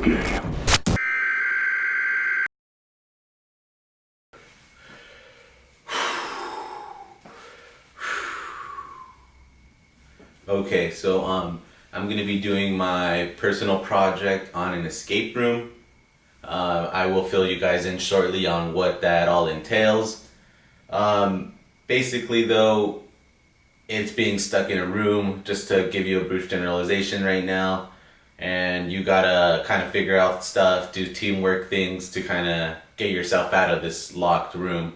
game. Okay, so I'm gonna be doing my personal project on an escape room. I will fill you guys in shortly on what that all entails. Basically though, it's being stuck in a room, just to give you a brief generalization right now. And you gotta kind of figure out stuff, do teamwork things to kind of get yourself out of this locked room.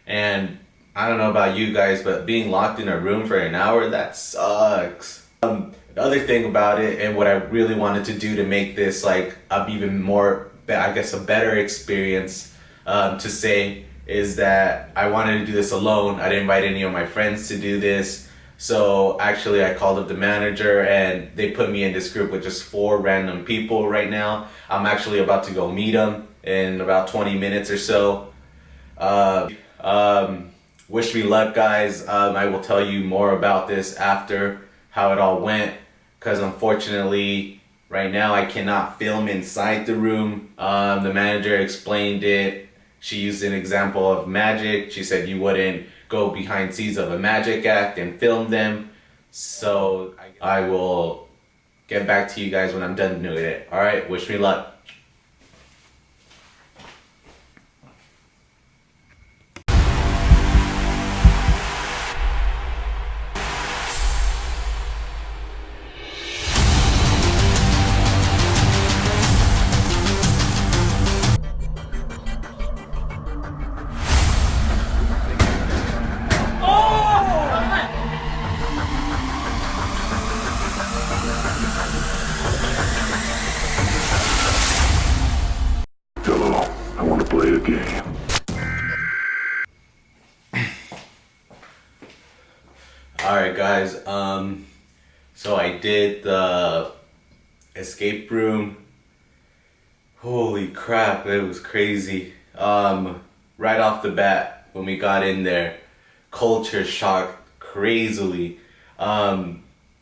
And I don't know about you guys, but being locked in a room for an hour, that sucks. The other thing about it, and what I really wanted to do to make this like a even more, I guess, a better experience, to say, is that I wanted to do this alone. I didn't invite any of my friends to do this. So actually I called up the manager and they put me in this group with just 4 random people right now. I'm actually about to go meet them in about 20 minutes or so. Wish me luck, guys. I will tell you more about this after how it all went, because unfortunately right now I cannot film inside the room. The manager explained it. She used an example of magic. She said you wouldn't go behind scenes of a magic act and film them. So I will get back to you guys when I'm done doing it. All right, wish me luck. Hello, I want to play a game. Alright guys, so I did the escape room. Holy crap, it was crazy. Right off the bat, when we got in there, culture shock crazily. Like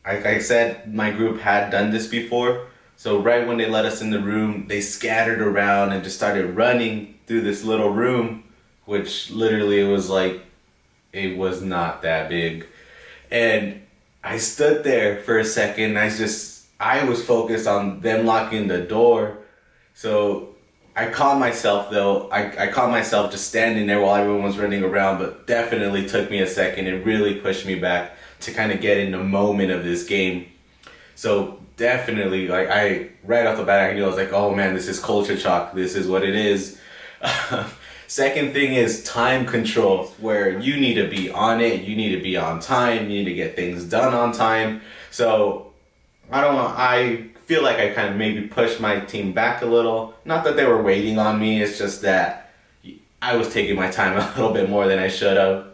I said, my group had done this before. So right when they let us in the room, they scattered around and just started running through this little room, which literally it was like, it was not that big. And I stood there for a second. I was focused on them locking the door. So I caught myself though. I caught myself just standing there while everyone was running around, but definitely took me a second. It really pushed me back to kind of get in the moment of this game. So definitely, like, right off the bat, I knew, I was like, oh man, this is culture shock. This is what it is. Second thing is time control, where you need to be on it, you need to be on time, you need to get things done on time. So I don't know, I feel like I kind of maybe pushed my team back a little. Not that they were waiting on me, it's just that I was taking my time a little bit more than I should have.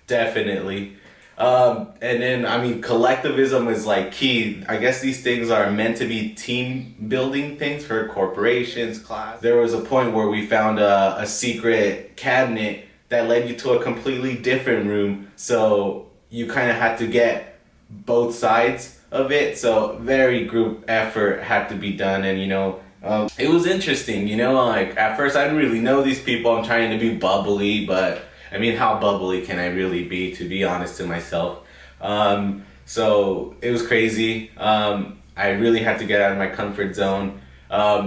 Definitely. And then, I mean, collectivism is like key. I guess these things are meant to be team building things for corporations, class. There was a point where we found a secret cabinet that led you to a completely different room. So you kind of had to get both sides of it. So very group effort had to be done. And, you know, it was interesting, you know, like at first I didn't really know these people. I'm trying to be bubbly, but I mean, how bubbly can I really be, to be honest to myself? So it was crazy. I really had to get out of my comfort zone.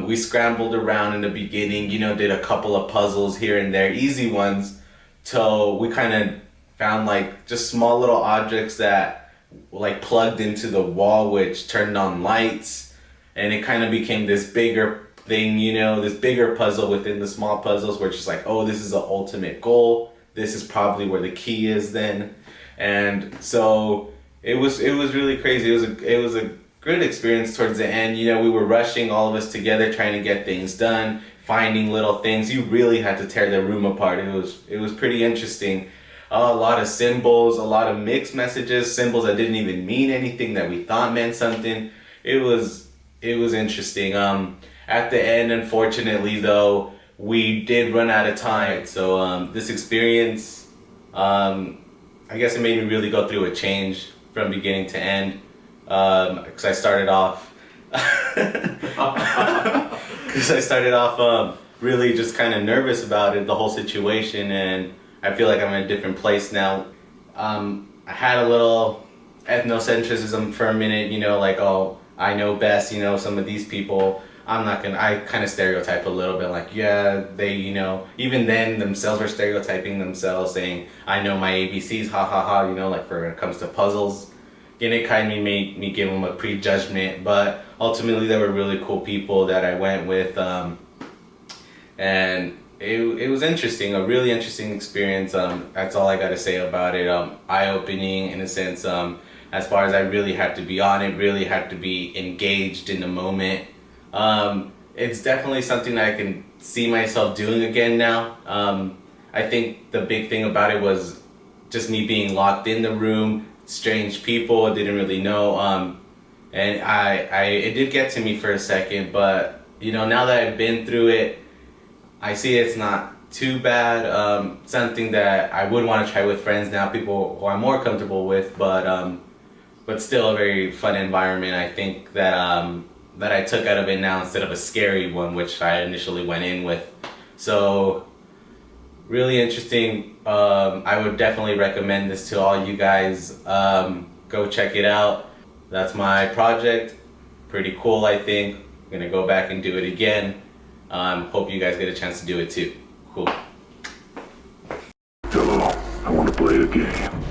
We scrambled around in the beginning, you know, did a couple of puzzles here and there, easy ones, till we kind of found like just small little objects that like plugged into the wall, which turned on lights, and it kind of became this bigger thing, you know, this bigger puzzle within the small puzzles, where it's just like, oh, this is the ultimate goal. This is probably where the key is then. And so it was really crazy. It was a good experience towards the end. You know, we were rushing, all of us together, trying to get things done, finding little things. You really had to tear the room apart. It was pretty interesting. A lot of symbols, a lot of mixed messages, symbols that didn't even mean anything that we thought meant something. It was interesting. At the end, unfortunately though, we did run out of time. So this experience, I guess it made me really go through a change from beginning to end. Because I started off because I started off really just kind of nervous about it, the whole situation, and I feel like I'm in a different place now. I had a little ethnocentrism for a minute, you know, like, oh, I know best, you know, some of these people. I kind of stereotype a little bit, like, yeah, they, you know, even then themselves are stereotyping themselves, saying, I know my ABCs, ha ha ha, you know, like when it comes to puzzles. And it kind of made me give them a prejudgment, but ultimately they were really cool people that I went with, and it was interesting, a really interesting experience. That's all I got to say about it. Eye-opening in a sense, as far as I really had to be on it, really had to be engaged in the moment. It's definitely something that I can see myself doing again now. I think the big thing about it was just me being locked in the room, strange people I didn't really know, and it did get to me for a second, but you know, now that I've been through it, I see it's not too bad. Something that I would want to try with friends now, people who I'm more comfortable with, but still a very fun environment. I think that that I took out of it now instead of a scary one, which I initially went in with. So really interesting. I would definitely recommend this to all you guys. Go check it out. That's my project. Pretty cool, I think. I'm gonna go back and do it again. Hope you guys get a chance to do it too. Cool. Hello, I want to play a game.